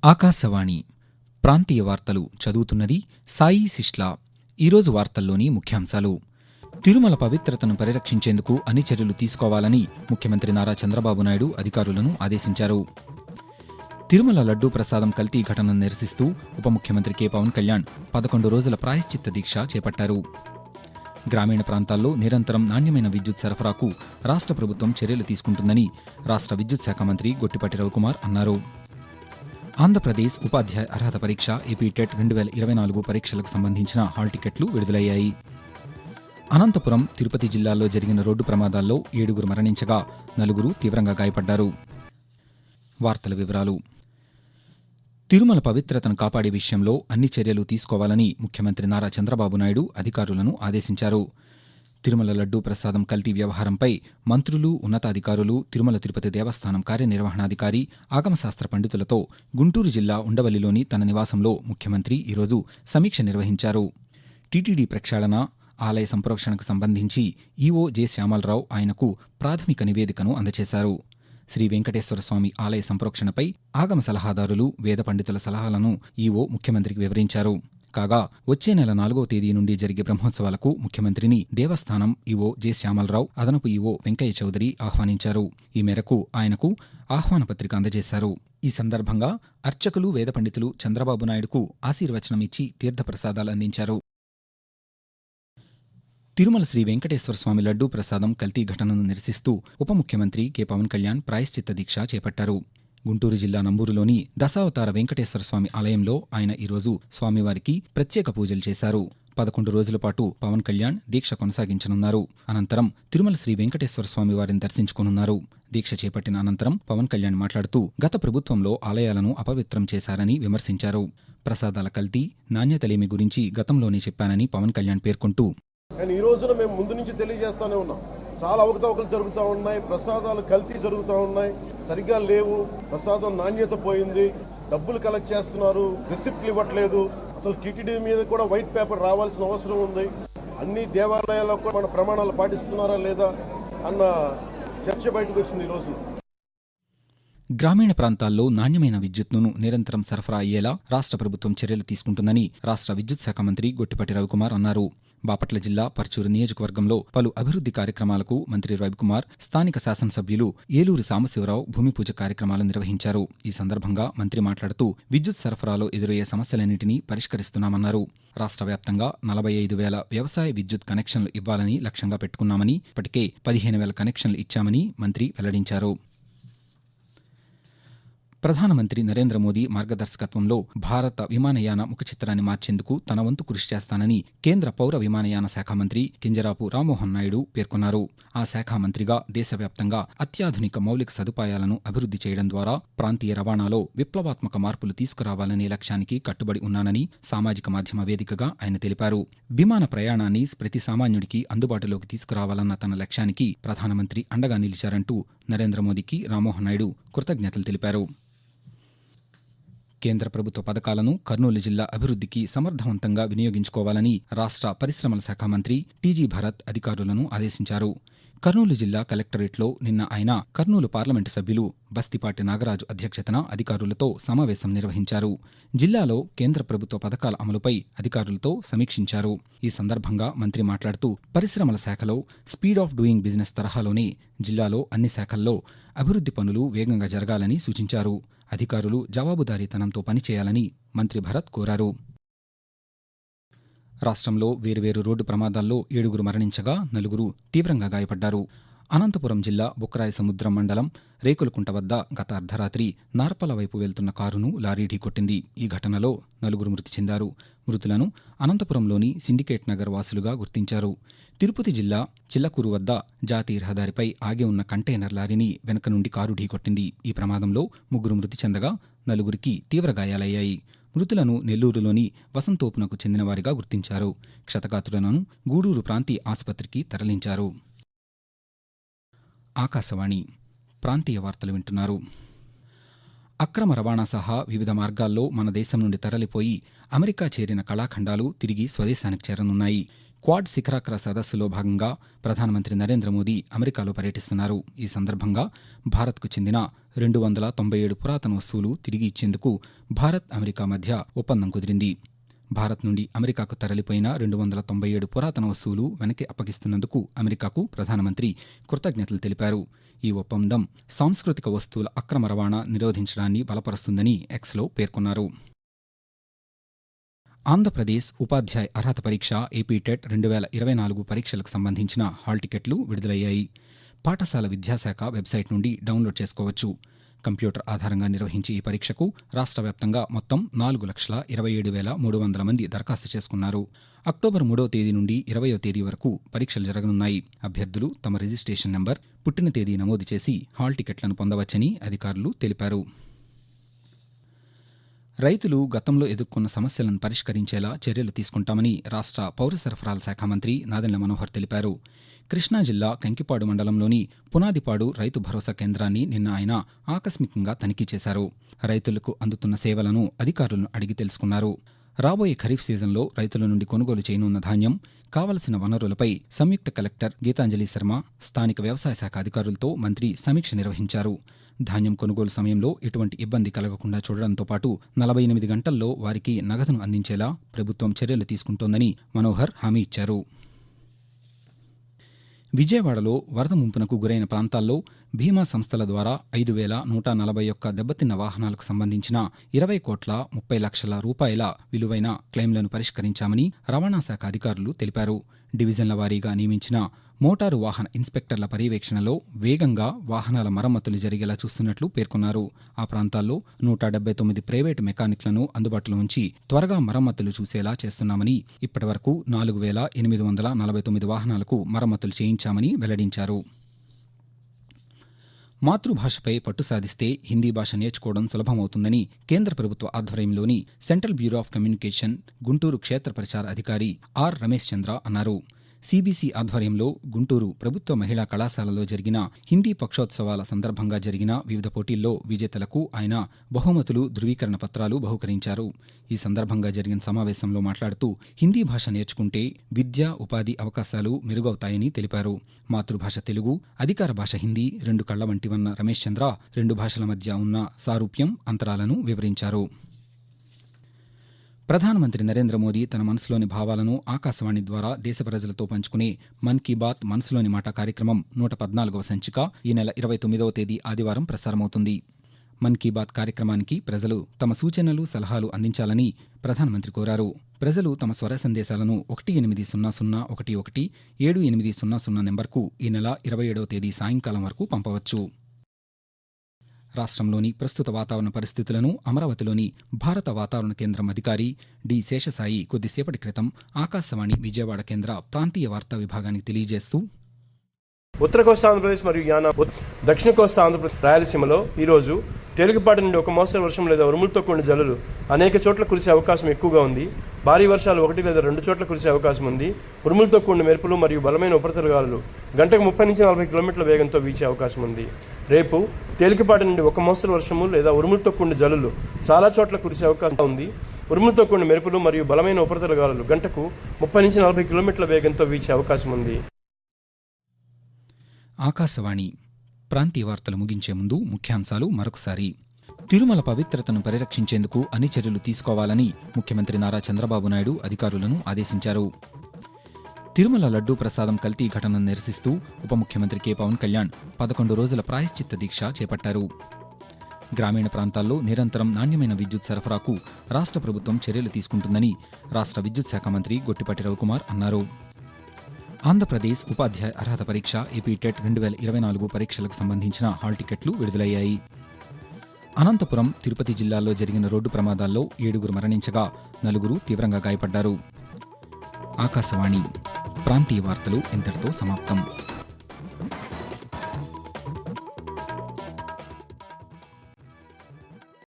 ఆకాశవాణి ప్రాంతీయ వార్తలు చదువుతున్నది సాయి సిష్లా. ఈరోజు వార్తల్లోని ముఖ్యాంశాలు: తిరుమల పవిత్రతను పరిరక్షించేందుకు అన్ని చర్యలు తీసుకోవాలని ముఖ్యమంత్రి నారా చంద్రబాబు నాయుడు అధికారులను ఆదేశించారు. తిరుమల లడ్డూ ప్రసాదం కల్తీ ఘటనను నిరసిస్తూ ఉప ముఖ్యమంత్రి కె పవన్ కళ్యాణ్ 11 రోజుల ప్రాయశ్చిత్త దీక్ష చేపట్టారు. గ్రామీణ ప్రాంతాల్లో నిరంతరం నాణ్యమైన విద్యుత్ సరఫరాకు రాష్ట్ర ప్రభుత్వం చర్యలు తీసుకుంటుందని రాష్ట్ర విద్యుత్ శాఖ మంత్రి గొట్టిపాటి రవికుమార్ అన్నారు. ఆంధ్రప్రదేశ్ ఉపాధ్యాయ అర్హత పరీక్ష ఏపీటెట్ 2024 పరీక్షలకు సంబంధించిన హాల్ టికెట్లు విడుదలయ్యాయి. అనంతపురం, తిరుపతి జిల్లాల్లో జరిగిన రోడ్డు ప్రమాదాల్లో 7 మరణించగా 4 తీవ్రంగా గాయపడ్డారు. వార్తల వివరాలు: తిరుమల పవిత్రతను కాపాడే విషయంలో అన్ని చర్యలు తీసుకోవాలని ముఖ్యమంత్రి నారా చంద్రబాబు నాయుడు అధికారులను ఆదేశించారు. తిరుమల లడ్డూ ప్రసాదం కల్తీ వ్యవహారంపై మంత్రులు, ఉన్నతాధికారులు, తిరుమల తిరుపతి దేవస్థానం కార్యనిర్వహణాధికారి, ఆగమశాస్త్ర పండితులతో గుంటూరు జిల్లా ఉండవల్లిలోని తన నివాసంలో ముఖ్యమంత్రి ఈరోజు సమీక్ష నిర్వహించారు. టీటీడీ ప్రక్షాళన, ఆలయ సంప్రోక్షణకు సంబంధించి ఈవో జె శ్యామలరావు ఆయనకు ప్రాథమిక నివేదికను అందజేశారు. శ్రీ వెంకటేశ్వర స్వామి ఆలయ సంప్రోక్షణపై ఆగమ సలహాదారులు, వేద పండితుల సలహాలను ఈవో ముఖ్యమంత్రికి వివరించారు. కాగా వచ్చే నెల 4వ తేదీ నుండి జరిగే బ్రహ్మోత్సవాలకు ముఖ్యమంత్రిని దేవస్థానం ఈవో జె శ్యామలరావు, అదనపు ఈవో వెంకయ్య చౌదరి ఆహ్వానించారు. ఈ మేరకు ఆయనకు ఆహ్వాన పత్రిక అందజేశారు. ఈ సందర్భంగా అర్చకులు, వేద పండితులు చంద్రబాబు నాయుడుకు ఆశీర్వచనం ఇచ్చి తీర్థప్రసాదాలు అందించారు. తిరుమల శ్రీ వెంకటేశ్వర స్వామి లడ్డూ ప్రసాదం కల్తీ ఘటనను నిరసిస్తూ ఉప ముఖ్యమంత్రి కె పవన్ కళ్యాణ్ ప్రాయశ్చిత్త దీక్ష చేపట్టారు. గుంటూరు జిల్లా నంబూరులోని దశావతార వెంకటేశ్వర స్వామి ఆలయంలో ఆయన ఈరోజు స్వామివారికి ప్రత్యేక పూజలు చేశారు. 11 రోజుల పాటు పవన్ కళ్యాణ్ దీక్ష కొనసాగించనున్నారు. అనంతరం తిరుమల శ్రీ వెంకటేశ్వర స్వామి వారిని దర్శించుకోనున్నారు. దీక్ష చేపట్టిన అనంతరం పవన్ కళ్యాణ్ మాట్లాడుతూ గత ప్రభుత్వంలో ఆలయాలను అపవిత్రం చేశారని విమర్శించారు. ప్రసాదాల కల్తీ, నాణ్యతలేమి గురించి గతంలోనే చెప్పానని పవన్ కళ్యాణ్ పేర్కొంటూ, కానీ ఈ రోజున మేము ముందు నుంచి తెలియజేస్తూనే ఉన్నాం. చాలా అవకతవకలు జరుగుతూ ఉన్నాయి, ప్రసాదాలు కల్తీ జరుగుతూ ఉన్నాయి, సరిగ్గా లేవు, ప్రసాదం నాణ్యత పోయింది, డబ్బులు కలెక్ట్ చేస్తున్నారు, రిసిప్ట్లు ఇవ్వట్లేదు, అసలు టీటీడీ మీద కూడా వైట్ పేపర్ రావాల్సిన అవసరం ఉంది, అన్ని దేవాలయాల్లో కూడా మన ప్రమాణాలు పాటిస్తున్నారా లేదా అన్న చర్చ బయటకు వచ్చింది ఈ రోజున. గ్రామీణ ప్రాంతాల్లో నాణ్యమైన విద్యుత్తును నిరంతరం సరఫరా అయ్యేలా రాష్ట్ర ప్రభుత్వం చర్యలు తీసుకుంటుందని రాష్ట్ర విద్యుత్ శాఖ మంత్రి గొట్టిపాటి రవికుమార్ అన్నారు. బాపట్ల జిల్లా పర్చూరు నియోజకవర్గంలో పలు అభివృద్ధి కార్యక్రమాలకు మంత్రి రవికుమార్, స్థానిక శాసనసభ్యులు ఏలూరు సాంబశివరావు భూమి పూజ కార్యక్రమాలు నిర్వహించారు. ఈ సందర్భంగా మంత్రి మాట్లాడుతూ విద్యుత్ సరఫరాలో ఎదురయ్యే సమస్యలన్నింటినీ పరిష్కరిస్తున్నామన్నారు. రాష్ట్ర వ్యాప్తంగా 45,000 వ్యవసాయ విద్యుత్ కనెక్షన్లు ఇవ్వాలని లక్ష్యంగా పెట్టుకున్నామని, ఇప్పటికే 15,000 కనెక్షన్లు ఇచ్చామని మంత్రి వెల్లడించారు. ప్రధానమంత్రి నరేంద్ర మోదీ మార్గదర్శకత్వంలో భారత విమానయాన ముఖచిత్రాన్ని మార్చేందుకు తన వంతు కృషి చేస్తానని కేంద్ర పౌర విమానయాన శాఖ మంత్రి కింజరాపు రామ్మోహన్ నాయుడు పేర్కొన్నారు. ఆ శాఖ మంత్రిగా దేశవ్యాప్తంగా అత్యాధునిక మౌలిక సదుపాయాలను అభివృద్ధి చేయడం ద్వారా ప్రాంతీయ రవాణాలో విప్లవాత్మక మార్పులు తీసుకురావాలనే లక్ష్యానికి కట్టుబడి ఉన్నానని సామాజిక మాధ్యమ వేదికగా ఆయన తెలిపారు. విమాన ప్రయాణాన్ని ప్రతి సామాన్యుడికి అందుబాటులోకి తీసుకురావాలన్న తన లక్ష్యానికి ప్రధానమంత్రి అండగా నిలిచారంటూ నరేంద్ర మోదీకి రామ్మోహన్ నాయుడు కృతజ్ఞతలు తెలిపారు. కేంద్ర ప్రభుత్వ పథకాలను కర్నూలు జిల్లా అభివృద్ధికి సమర్థవంతంగా వినియోగించుకోవాలని రాష్ట్ర పరిశ్రమల శాఖ మంత్రి టీజీ భరత్ అధికారులను ఆదేశించారు. కర్నూలు జిల్లా కలెక్టరేట్లో నిన్న ఆయన కర్నూలు పార్లమెంటు సభ్యులు బస్తిపాటి నాగరాజు అధ్యక్షతన అధికారులతో సమావేశం నిర్వహించారు. జిల్లాలో కేంద్ర ప్రభుత్వ పథకాల అమలుపై అధికారులతో సమీక్షించారు. ఈ సందర్భంగా మంత్రి మాట్లాడుతూ పరిశ్రమల శాఖలో స్పీడ్ ఆఫ్ డూయింగ్ బిజినెస్ తరహాలోనే జిల్లాలో అన్ని శాఖల్లో అభివృద్ధి పనులు వేగంగా జరగాలని సూచించారు. అధికారులు జవాబుదారీతనంతో పనిచేయాలని మంత్రి భరత్ కోరారు. రాష్ట్రంలో వేర్వేరు రోడ్డు ప్రమాదాల్లో 7 మరణించగా 4 తీవ్రంగా గాయపడ్డారు. అనంతపురం జిల్లా బుక్కరాయ సముద్రం మండలం రేకులకుంట వద్ద గత అర్ధరాత్రి నార్పల వైపు వెళ్తున్న కారును లారీ ఢీకొట్టింది. ఈ ఘటనలో 4 మృతి చెందారు. మృతులను అనంతపురంలోని సిండికేట్ నగర్ వాసులుగా గుర్తించారు. తిరుపతి జిల్లా చిల్లకూరు వద్ద జాతీయ రహదారిపై ఆగి ఉన్న కంటైనర్ లారీని వెనక నుండి కారు ఢీకొట్టింది. ఈ ప్రమాదంలో 3 మృతి చెందగా 4 తీవ్ర గాయాలయ్యాయి. మృతులను నెల్లూరులోని వసంతోపునకు చెందినవారిగా గుర్తించారు. క్షతగాత్రులను గూడూరు ప్రాంతీయ ఆసుపత్రికి తరలించారు. ఆకాశవాణి ప్రాంతీయ వార్తలు వింటున్నారు. అక్రమ రవాణా సహా వివిధ మార్గాల్లో మన దేశం నుండి తరలిపోయి అమెరికా చేరిన కళాఖండాలు తిరిగి స్వదేశానికి చేరనున్నాయి. క్వాడ్ శిఖరాగ్ర సదస్సులో భాగంగా ప్రధానమంత్రి నరేంద్ర మోదీ అమెరికాలో పర్యటిస్తున్నారు. ఈ సందర్భంగా భారత్కు చెందిన 297 పురాతన వస్తువులు తిరిగి ఇచ్చేందుకు భారత్, అమెరికా మధ్య ఒప్పందం కుదిరింది. భారత్ నుండి అమెరికాకు తరలిపోయిన 297 పురాతన వస్తువులు వెనక్కి అప్పగిస్తున్నందుకు అమెరికాకు ప్రధానమంత్రి కృతజ్ఞతలు తెలిపారు. ఈ ఒప్పందం సాంస్కృతిక వస్తువుల అక్రమ రవాణా నిరోధించడాన్ని బలపరుస్తుందని ఎక్స్లో పేర్కొన్నారు. ఆంధ్రప్రదేశ్ ఉపాధ్యాయ అర్హత పరీక్ష ఏపీటెట్ 2024 పరీక్షలకు సంబంధించిన హాల్ టికెట్లు విడుదలయ్యాయి. పాఠశాల విద్యాశాఖ వెబ్సైట్ నుండి డౌన్లోడ్ చేసుకోవచ్చు. కంప్యూటర్ ఆధారంగా నిర్వహించే ఈ పరీక్షకు రాష్ట్ర వ్యాప్తంగా మొత్తం 4,27,300 మంది దరఖాస్తు చేసుకున్నారు. అక్టోబర్ 3వ తేదీ నుండి 20వ తేదీ వరకు పరీక్షలు జరగనున్నాయి. అభ్యర్థులు తమ రిజిస్ట్రేషన్ నంబర్, పుట్టిన తేదీ నమోదు చేసి హాల్ టికెట్లను పొందవచ్చని అధికారులు తెలిపారు. రైతులు గతంలో ఎదుర్కొన్న సమస్యలను పరిష్కరించేలా చర్యలు తీసుకుంటామని రాష్ట్ర పౌర సరఫరాల శాఖ మంత్రి నాదెండ్ల మనోహర్ తెలిపారు. కృష్ణా జిల్లా కంకిపాడు మండలంలోని పునాదిపాడు రైతు భరోసా కేంద్రాన్ని నిన్న ఆయన ఆకస్మికంగా తనిఖీ చేశారు. రైతులకు అందుతున్న సేవలను అధికారులను అడిగి తెలుసుకున్నారు. రాబోయే ఖరీఫ్ సీజన్లో రైతుల నుండి కొనుగోలు చేయనున్న ధాన్యం, కావలసిన వనరులపై సంయుక్త కలెక్టర్ గీతాంజలి శర్మ, స్థానిక వ్యవసాయ శాఖ అధికారులతో మంత్రి సమీక్ష నిర్వహించారు. ధాన్యం కొనుగోలు సమయంలో ఎటువంటి ఇబ్బంది కలగకుండా చూడడంతో పాటు 48 గంటల్లో వారికి నగదును అందించేలా ప్రభుత్వం చర్యలు తీసుకుంటోందని మనోహర్ హామీ ఇచ్చారు. విజయవాడలో వరద ముంపునకు గురైన ప్రాంతాల్లో బీమా సంస్థల ద్వారా 5,141 దెబ్బతిన్న వాహనాలకు సంబంధించిన 20,30,00,000 రూపాయల విలువైన క్లెయిమ్లను పరిష్కరించామని రవాణా శాఖ అధికారులు తెలిపారు. డివిజన్ల వారీగా నియమించిన మోటారు వాహన ఇన్స్పెక్టర్ల పర్యవేక్షణలో వేగంగా వాహనాల మరమ్మతులు జరిగేలా చూస్తున్నట్లు పేర్కొన్నారు. ఆ ప్రాంతాల్లో 179 ప్రైవేటు మెకానిక్లను అందుబాటులో ఉంచి త్వరగా మరమ్మతులు చూసేలా చేస్తున్నామని, ఇప్పటివరకు 4,849 వాహనాలకు మరమ్మతులు చేయించామని వెల్లడించారు. మాతృభాషపై పట్టు సాధిస్తే హిందీ భాష నేర్చుకోవడం సులభమవుతుందని కేంద్ర ప్రభుత్వ ఆధ్వర్యంలోని central bureau of communication Guntur క్షేత్ర ప్రచార అధికారి ఆర్ రమేష్ చంద్ర అన్నారు. సిబిసి ఆధ్వర్యంలో గుంటూరు ప్రభుత్వ మహిళా కళాశాలలో జరిగిన హిందీ పక్షోత్సవాల సందర్భంగా జరిగిన వివిధ పోటీల్లో విజేతలకు ఆయన బహుమతులు, ధృవీకరణ పత్రాలు బహూకరించారు. ఈ సందర్భంగా జరిగిన సమావేశంలో మాట్లాడుతూ హిందీ భాష నేర్చుకుంటే విద్య, ఉపాధి అవకాశాలు మెరుగవుతాయని తెలిపారు. మాతృభాష తెలుగు, అధికార భాష హిందీ 2 కళ్ల వంటివన్న రమేష్ చంద్ర 2 భాషల మధ్య ఉన్న సారూప్యం, అంతరాలను వివరించారు. ప్రధానమంత్రి నరేంద్ర మోదీ తన మనసులోని భావాలను ఆకాశవాణి ద్వారా దేశ ప్రజలతో పంచుకునే మన్ కీ బాత్ మనసులోని మాట కార్యక్రమం 114వ సంచిక ఈ నెల 29వ తేదీ ఆదివారం ప్రసారమవుతుంది. మన్ కీ బాత్ కార్యక్రమానికి ప్రజలు తమ సూచనలు, సలహాలు అందించాలని ప్రధానమంత్రి కోరారు. ప్రజలు తమ స్వర సందేశాలను 18001117800 నెంబర్కు ఈ నెల 27వ తేదీ సాయంకాలం వరకు పంపవచ్చు. రాష్ట్రంలోని ప్రస్తుత వాతావరణ పరిస్థితులను అమరావతిలోని భారత వాతావరణ కేంద్రం అధికారి డి శేషసాయి కొద్దిసేపటి క్రితం ఆకాశవాణి విజయవాడ కేంద్ర ప్రాంతీయ వార్తా విభాగానికి తెలియజేస్తూ, ఉత్తర కోస్తా ఆంధ్రప్రదేశ్ మరియు దక్షిణ కోస్తా ఆంధ్రప్రదేశ్, రాయలసీమలో ఈరోజు తేలికపాటి నుండి ఒక మోస్తరు వర్షం లేదా ఉరుములతో కూడిన జల్లులు అనేక చోట్ల కురిసే అవకాశం ఎక్కువగా ఉంది. భారీ వర్షాలు 1 లేదా 2 చోట్ల కురిసే అవకాశం ఉంది. ఉరుములతో కూడిన మెరుపులు మరియు బలమైన ఉపరితల గాలులు గంటకు 30 నుంచి 40 కిలోమీటర్ల వేగంతో వీచే అవకాశం ఉంది. రేపు తేలికపాటి నుండి ఒక మోస్తరు వర్షము లేదా ఉరుములతో కూడిన జల్లులు చాలా చోట్ల కురిసే అవకాశం ఉంది. ఉరుములతో కూడిన మెరుపులు మరియు బలమైన ఉపరితల గాలులు గంటకు 30 నుంచి 40 కిలోమీటర్ల వేగంతో వీచే అవకాశం ఉంది. ఆకాశవాణి ప్రాంతీయ వార్తలు ముగించే ముందు ముఖ్యాంశాలు మరొకసారి. తిరుమల పవిత్రతను పరిరక్షించేందుకు అన్ని చర్యలు తీసుకోవాలని ముఖ్యమంత్రి నారా చంద్రబాబు నాయుడు అధికారులను ఆదేశించారు. తిరుమల లడ్డూ ప్రసాదం కల్తీ ఘటనను నిరసిస్తూ ఉప ముఖ్యమంత్రి కె పవన్ కళ్యాణ్ 11 రోజుల ప్రాయశ్చిత్త దీక్ష చేపట్టారు. గ్రామీణ ప్రాంతాల్లో నిరంతరం నాణ్యమైన విద్యుత్ సరఫరాకు రాష్ట్ర ప్రభుత్వం చర్యలు తీసుకుంటుందని రాష్ట్ర విద్యుత్ శాఖ మంత్రి గొట్టిపాటి రవికుమార్ అన్నారు. ఆంధ్రప్రదేశ్ ఉపాధ్యాయ అర్హత పరీక్ష ఏపీటెట్ 2024 పరీక్షలకు సంబంధించిన హాల్ టికెట్లు విడుదలయ్యాయి. అనంతపురం, తిరుపతి జిల్లాల్లో జరిగిన రోడ్డు ప్రమాదాల్లో 7 మరణించగా 4 తీవ్రంగా గాయపడ్డారు. ఆకాశవాణి ప్రాంతీయ వార్తలు ఇంతటితో సమాప్తం.